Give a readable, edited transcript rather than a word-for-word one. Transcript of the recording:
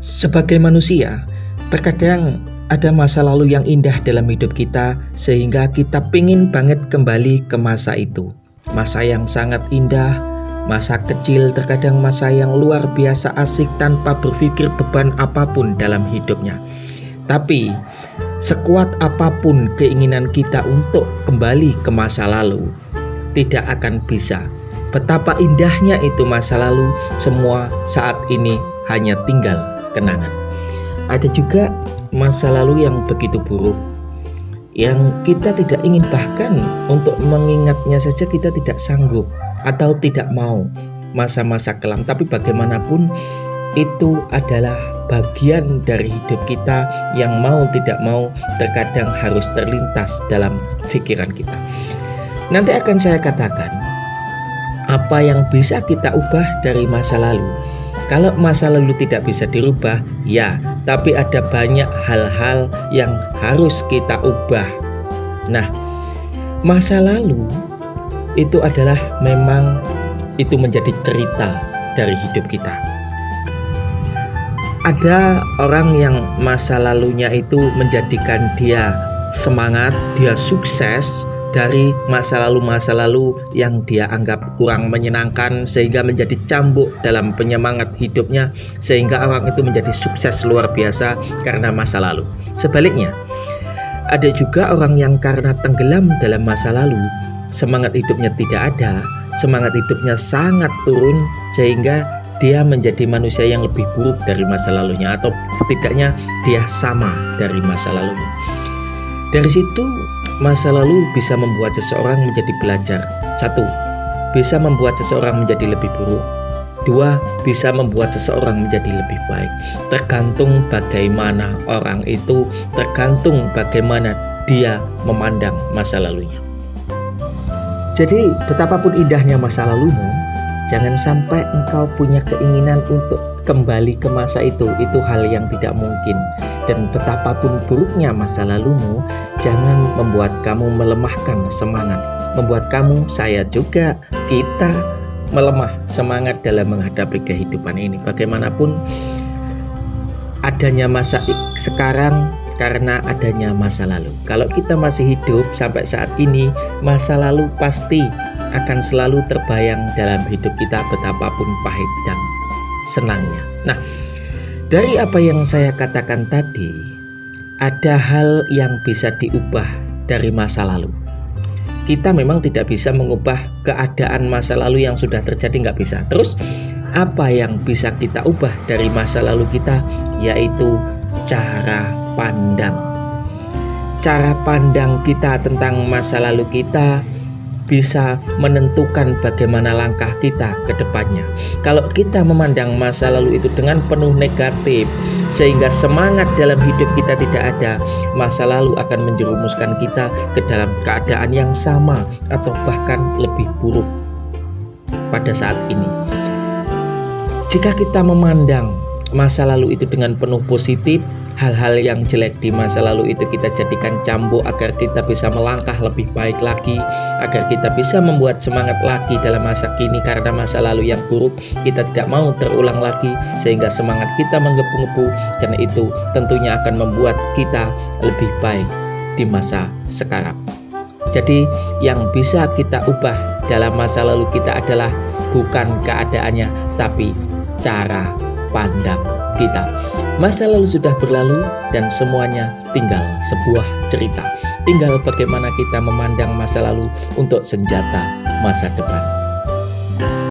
Sebagai manusia, terkadang ada masa lalu yang indah dalam hidup kita sehingga kita pingin banget kembali ke masa itu. Masa yang sangat indah, masa kecil, terkadang masa yang luar biasa asik tanpa berpikir beban apapun dalam hidupnya. Tapi sekuat apapun keinginan kita untuk kembali ke masa lalu, tidak akan bisa. Betapa indahnya itu masa lalu, semua saat ini hanya tinggal kenangan. Ada juga masa lalu yang begitu buruk, yang kita tidak ingin, bahkan untuk mengingatnya saja kita tidak sanggup atau tidak mau. Masa-masa kelam, tapi bagaimanapun itu adalah bagian dari hidup kita yang mau tidak mau terkadang harus terlintas dalam pikiran kita. Nanti akan saya katakan apa yang bisa kita ubah dari masa lalu. Kalau masa lalu tidak bisa dirubah, ya, tapi ada banyak hal-hal yang harus kita ubah. Nah, masa lalu itu adalah memang itu menjadi cerita dari hidup kita. Ada orang yang masa lalunya itu menjadikan dia semangat, dia sukses dari masa lalu yang dia anggap kurang menyenangkan, sehingga menjadi cambuk dalam penyemangat hidupnya, sehingga orang itu menjadi sukses luar biasa karena masa lalu. Sebaliknya, ada juga orang yang karena tenggelam dalam masa lalu, semangat hidupnya tidak ada, semangat hidupnya sangat turun, sehingga dia menjadi manusia yang lebih buruk dari masa lalunya, atau setidaknya dia sama dari masa lalunya. Dari situ masa lalu bisa membuat seseorang menjadi belajar. 1. Bisa membuat seseorang menjadi lebih buruk. 2. Bisa membuat seseorang menjadi lebih baik. Tergantung bagaimana orang itu, tergantung bagaimana dia memandang masa lalunya. Jadi betapapun indahnya masa lalumu, jangan sampai engkau punya keinginan untuk kembali ke masa itu hal yang tidak mungkin. Dan betapapun buruknya masa lalumu, jangan membuat kamu melemahkan semangat, membuat kamu, saya juga, kita melemah semangat dalam menghadapi kehidupan ini. Bagaimanapun adanya masa sekarang karena adanya masa lalu. Kalau kita masih hidup sampai saat ini, masa lalu pasti akan selalu terbayang dalam hidup kita, betapapun pahit dan senangnya. Nah, dari apa yang saya katakan tadi, ada hal yang bisa diubah dari masa lalu. Kita memang tidak bisa mengubah keadaan masa lalu yang sudah terjadi, nggak bisa. Terus apa yang bisa kita ubah dari masa lalu kita? Yaitu cara pandang. Cara pandang kita tentang masa lalu kita bisa menentukan bagaimana langkah kita ke depannya. Kalau kita memandang masa lalu itu dengan penuh negatif, sehingga semangat dalam hidup kita tidak ada, masa lalu akan menjerumuskan kita ke dalam keadaan yang sama atau bahkan lebih buruk pada saat ini. Jika kita memandang masa lalu itu dengan penuh positif, hal-hal yang jelek di masa lalu itu kita jadikan cambuk agar kita bisa melangkah lebih baik lagi, agar kita bisa membuat semangat lagi dalam masa kini, karena masa lalu yang buruk kita tidak mau terulang lagi, sehingga semangat kita menggebu-gebu, karena itu tentunya akan membuat kita lebih baik di masa sekarang. Jadi yang bisa kita ubah dalam masa lalu kita adalah bukan keadaannya, tapi cara pandang kita. Masa lalu sudah berlalu dan semuanya tinggal sebuah cerita. Tinggal bagaimana kita memandang masa lalu untuk senjata masa depan.